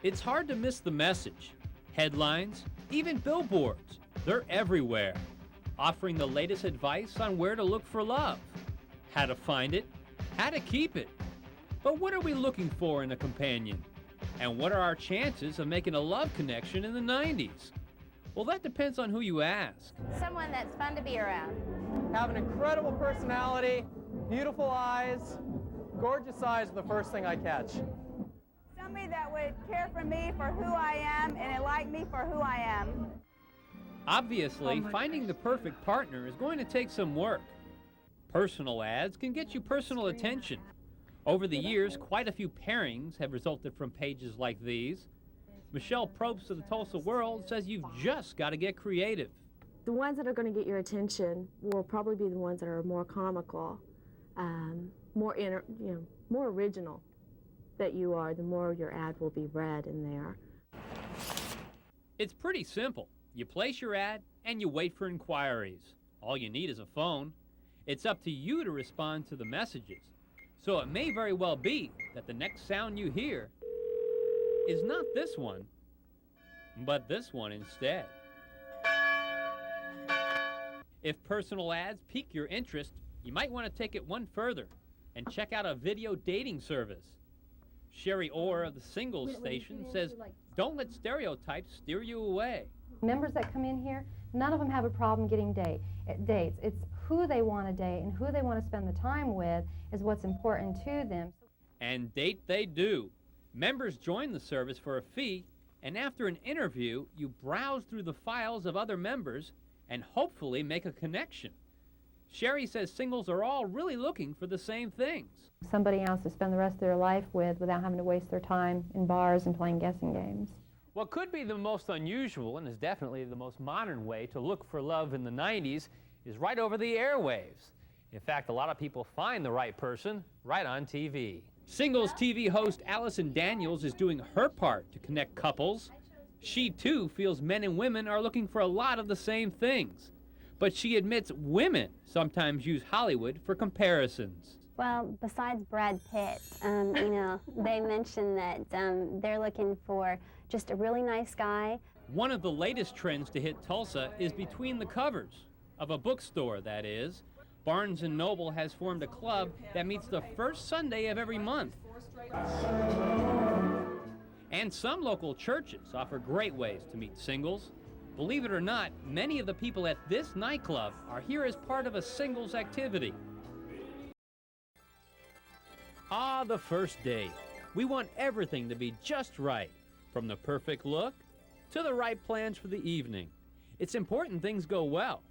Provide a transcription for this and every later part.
It's hard to miss the message. Headlines, even billboards, they're everywhere, offering the latest advice on where to look for love, how to find it, how to keep it. But what are we looking for in a companion? And what are our chances of making a love connection in the 90s? Well, that depends on who you ask. Someone that's fun to be around. Have an incredible personality, beautiful eyes, gorgeous eyes are the first thing I catch. Somebody that would care for me for who I am and like me for who I am. Obviously, finding the perfect partner is going to take some work. Personal ads can get you personal attention. Over the years, quite a few pairings have resulted from pages like these. Michelle Probst of the Tulsa World says you've just got to get creative. The ones that are going to get your attention will probably be the ones that are more comical, more original that you are, the more your ad will be read in there. It's pretty simple. You place your ad and you wait for inquiries. All you need is a phone. It's up to you to respond to the messages. So it may very well be that the next sound you hear is not this one, but this one instead. If personal ads pique your interest, you might want to take it one further and check out a video dating service. Sherry Orr of the Singles Station says, don't let stereotypes steer you away. Members that come in here, none of them have a problem getting dates. It's who they want to date and who they want to spend the time with is what's important to them. And date they do. Members join the service for a fee, and after an interview, you browse through the files of other members and hopefully make a connection. Sherry says singles are all really looking for the same things. Somebody else to spend the rest of their life with without having to waste their time in bars and playing guessing games. What could be the most unusual and is definitely the most modern way to look for love in the 90s is right over the airwaves. In fact, a lot of people find the right person right on TV. Singles TV host Allison Daniels is doing her part to connect couples. She too feels men and women are looking for a lot of the same things. But she admits women sometimes use Hollywood for comparisons. Well, besides Brad Pitt, they mentioned that they're looking for just a really nice guy. One of the latest trends to hit Tulsa is between the covers of a bookstore, that is. Barnes & Noble has formed a club that meets the first Sunday of every month. And some local churches offer great ways to meet singles. Believe it or not, many of the people at this nightclub are here as part of a singles activity. Ah, the first date. We want everything to be just right, from the perfect look to the right plans for the evening. It's important things go well.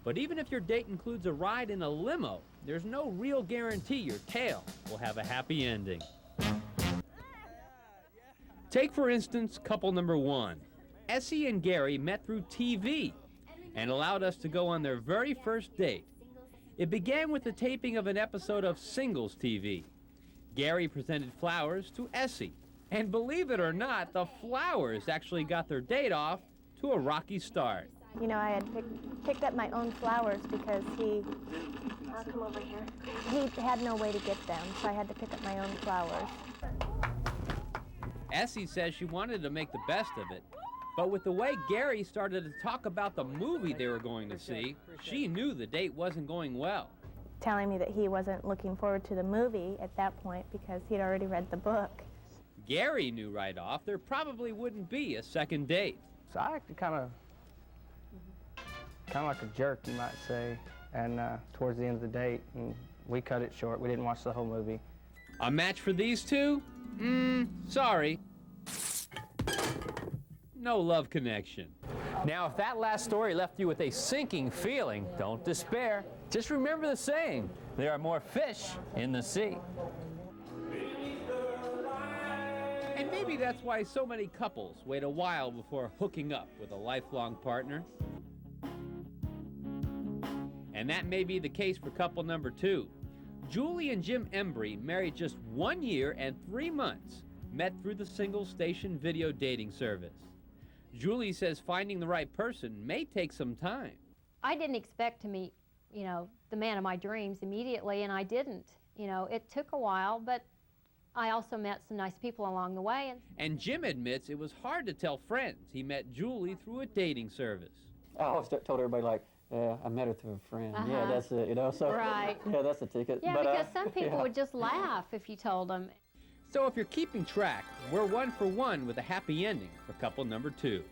But even if your date includes a ride in a limo, there's no real guarantee your tale will have a happy ending. Take, for instance, couple number one. Essie and Gary met through TV and allowed us to go on their very first date. It began with the taping of an episode of Singles TV. Gary presented flowers to Essie. And believe it or not, the flowers actually got their date off to a rocky start. You know, I had picked up my own flowers because I'll come over here. He had no way to get them, so I had to pick up my own flowers. Essie says she wanted to make the best of it, but with the way Gary started to talk about the movie they were going to see, she knew the date wasn't going well. Telling me that he wasn't looking forward to the movie at that point because he'd already read the book. Gary knew right off there probably wouldn't be a second date. So I acted kind of like a jerk, you might say, and towards the end of the date, and we cut it short. We didn't watch the whole movie. A match for these two? Sorry. No love connection. Now, if that last story left you with a sinking feeling, don't despair. Just remember the saying, there are more fish in the sea. And maybe that's why so many couples wait a while before hooking up with a lifelong partner. And that may be the case for couple number two. Julie and Jim Embry, married just 1 year and 3 months, met through the Single Station video dating service. Julie says finding the right person may take some time. I didn't expect to meet, the man of my dreams immediately, and I didn't. It took a while, but I also met some nice people along the way. And Jim admits it was hard to tell friends he met Julie through a dating service. I always told everybody, like, yeah, I met her through a friend. Yeah, that's it, you know. So, Right. yeah, that's the ticket. Yeah, but, because some people would just laugh if you told them. So if you're keeping track, we're 1 for 1 with a happy ending for couple number 2.